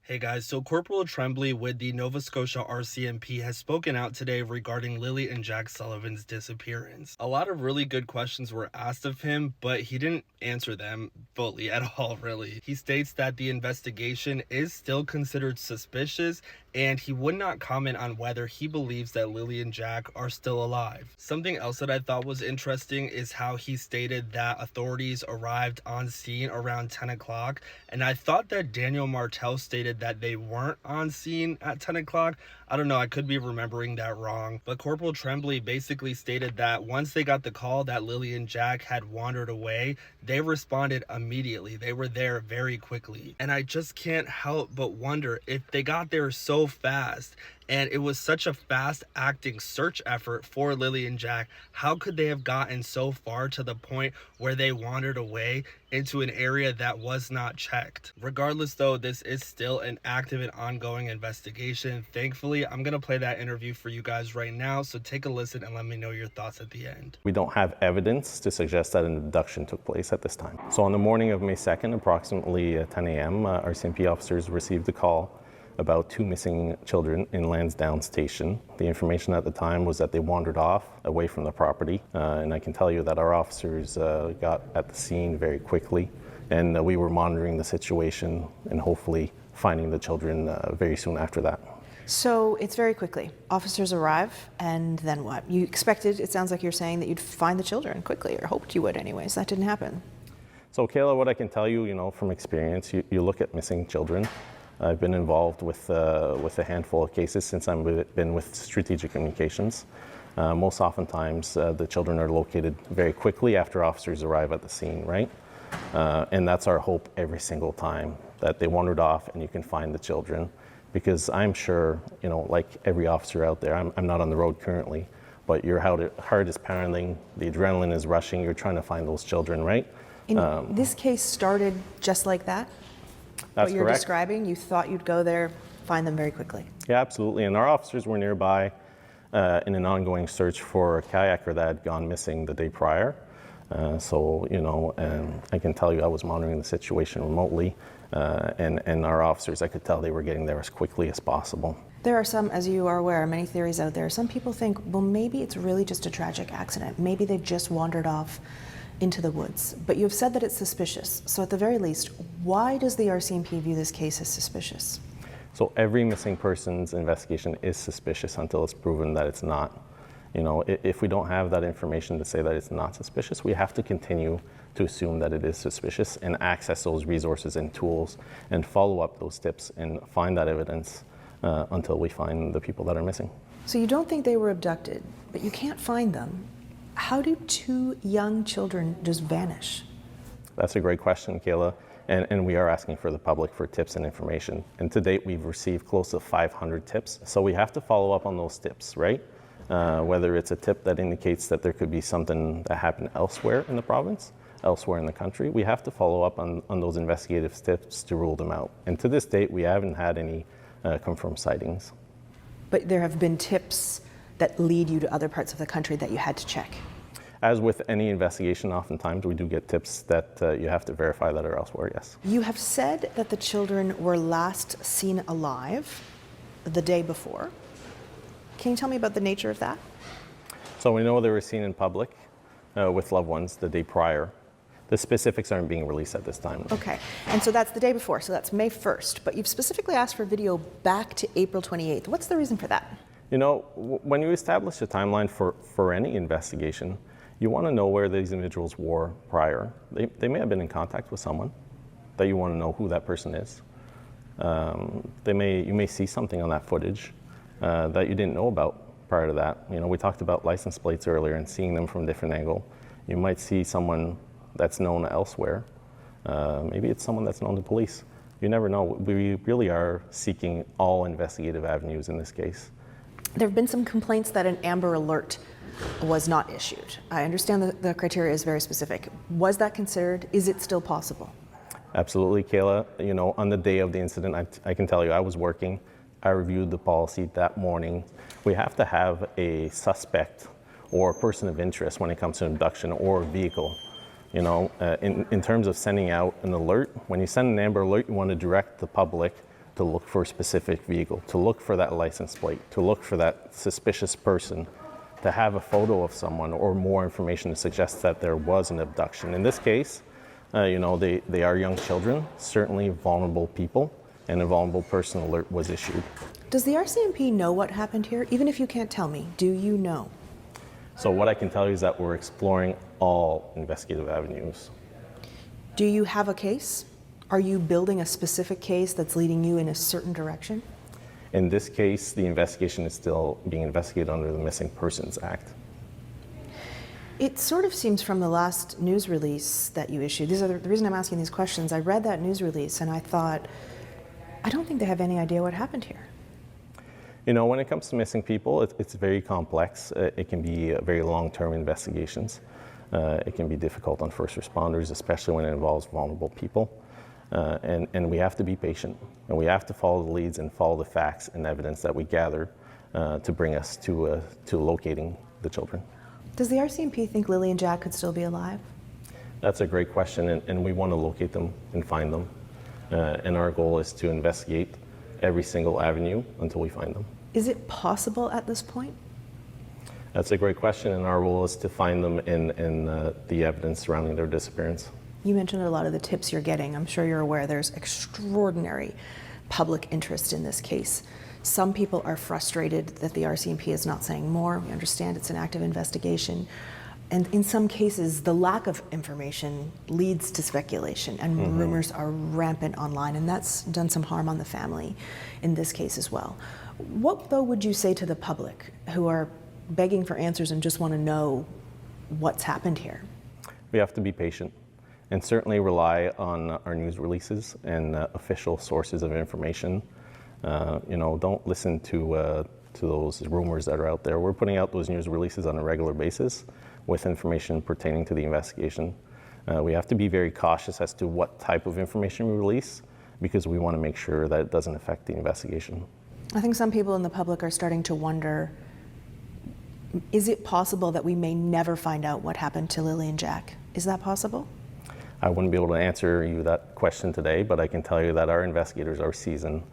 Hey guys, so Corporal Tremblay with the Nova Scotia RCMP has spoken out today regarding Lilly and Jack Sullivan's disappearance. A lot of really good questions were asked of him, but he didn't answer them fully at all, really. He states that the investigation is still considered suspicious and he would not comment on whether he believes that Lilly and Jack are still alive. Something else that I thought was interesting is how he stated that authorities arrived on scene around 10 o'clock, and I thought that Daniel Martel stated that they weren't on scene at 10 o'clock. I don't know, I could be remembering that wrong, but Corporal Tremblay basically stated that once they got the call that Lilly and Jack had wandered away, they responded immediately. They were there very quickly. And I just can't help but wonder if they got there so fast and it was such a fast acting search effort for Lilly and Jack, how could they have gotten so far to the point where they wandered away into an area that was not checked? Regardless though, this is still an active and ongoing investigation. Thankfully, I'm gonna play that interview for you guys right now, so take a listen and let me know your thoughts at the end. We don't have evidence to suggest that an abduction took place at this time. So on the morning of May 2nd, approximately 10 a.m., RCMP officers received a call about two missing children in Lansdowne Station. The information at the time was that they wandered off away from the property, and I can tell you that our officers got at the scene very quickly, and we were monitoring the situation and hopefully finding the children very soon after that. So it's very quickly. Officers arrive, and then what? You expected, it sounds like you're saying, that you'd find the children quickly, or hoped you would anyways. That didn't happen. So Kayla, what I can tell you, from experience, you look at missing children. I've been involved with a handful of cases since I've been with Strategic Communications. Most oftentimes, the children are located very quickly after officers arrive at the scene, right? And that's our hope every single time, that they wandered off and you can find the children. Because I'm sure, like every officer out there, I'm not on the road currently, but your heart is pounding, the adrenaline is rushing, you're trying to find those children, right? And this case started just like that? That's what you're correct. describing, you thought you'd go there, find them very quickly. Yeah, absolutely. And our officers were nearby in an ongoing search for a kayaker that had gone missing the day prior. And I can tell you I was monitoring the situation remotely, and our officers, I could tell they were getting there as quickly as possible. There are some, as you are aware, many theories out there. Some people think, well, maybe it's really just a tragic accident. Maybe they just wandered off into the woods. But you've said that it's suspicious. So at the very least, why does the RCMP view this case as suspicious? So every missing persons investigation is suspicious until it's proven that it's not. If we don't have that information to say that it's not suspicious, we have to continue to assume that it is suspicious and access those resources and tools and follow up those tips and find that evidence until we find the people that are missing. So you don't think they were abducted, but you can't find them. How do two young children just vanish? That's a great question, Kayla. And we are asking for the public for tips and information. And to date, we've received close to 500 tips. So we have to follow up on those tips, right? Whether it's a tip that indicates that there could be something that happened elsewhere in the province, elsewhere in the country, we have to follow up on those investigative tips to rule them out. And to this date, we haven't had any confirmed sightings. But there have been tips that lead you to other parts of the country that you had to check. As with any investigation, oftentimes we do get tips that you have to verify that are elsewhere, yes. You have said that the children were last seen alive the day before. Can you tell me about the nature of that? So we know they were seen in public with loved ones the day prior. The specifics aren't being released at this time. Okay, and so that's the day before, so that's May 1st, but you've specifically asked for video back to April 28th. What's the reason for that? When you establish a timeline for any investigation, you want to know where these individuals were prior. They may have been in contact with someone that you want to know who that person is. You may see something on that footage that you didn't know about prior to that. We talked about license plates earlier and seeing them from a different angle. You might see someone that's known elsewhere. Maybe it's someone that's known to police. You never know. We really are seeking all investigative avenues in this case. There have been some complaints that an Amber Alert was not issued. I understand that the criteria is very specific. Was that considered? Is it still possible? Absolutely, Kayla. On the day of the incident, I can tell you I was working. I reviewed the policy that morning. We have to have a suspect or a person of interest when it comes to abduction or a vehicle. In terms of sending out an alert, when you send an Amber Alert, you want to direct the public to look for a specific vehicle, to look for that license plate, to look for that suspicious person, to have a photo of someone or more information to suggest that there was an abduction. In this case, they are young children, certainly vulnerable people, and a vulnerable person alert was issued. Does the RCMP know what happened here? Even if you can't tell me, do you know? So what I can tell you is that we're exploring all investigative avenues. Do you have a case? Are you building a specific case that's leading you in a certain direction? In this case, the investigation is still being investigated under the Missing Persons Act. It sort of seems from the last news release that you issued, the reason I'm asking these questions, I read that news release and I thought, I don't think they have any idea what happened here. When it comes to missing people, it's very complex. It can be very long-term investigations. It can be difficult on first responders, especially when it involves vulnerable people. And we have to be patient, and we have to follow the leads and follow the facts and evidence that we gather to bring us to locating the children. Does the RCMP think Lilly and Jack could still be alive? That's a great question, and we want to locate them and find them. And our goal is to investigate every single avenue until we find them. Is it possible at this point? That's a great question, and our role is to find them in the evidence surrounding their disappearance. You mentioned a lot of the tips you're getting. I'm sure you're aware there's extraordinary public interest in this case. Some people are frustrated that the RCMP is not saying more. We understand it's an active investigation. And in some cases, the lack of information leads to speculation, and rumors are rampant online, and that's done some harm on the family in this case as well. What, though, would you say to the public who are begging for answers and just want to know what's happened here? We have to be patient and certainly rely on our news releases and official sources of information. Don't listen to those rumors that are out there. We're putting out those news releases on a regular basis with information pertaining to the investigation. We have to be very cautious as to what type of information we release because we want to make sure that it doesn't affect the investigation. I think some people in the public are starting to wonder, is it possible that we may never find out what happened to Lilly and Jack? Is that possible? I wouldn't be able to answer you that question today, but I can tell you that our investigators are seasoned.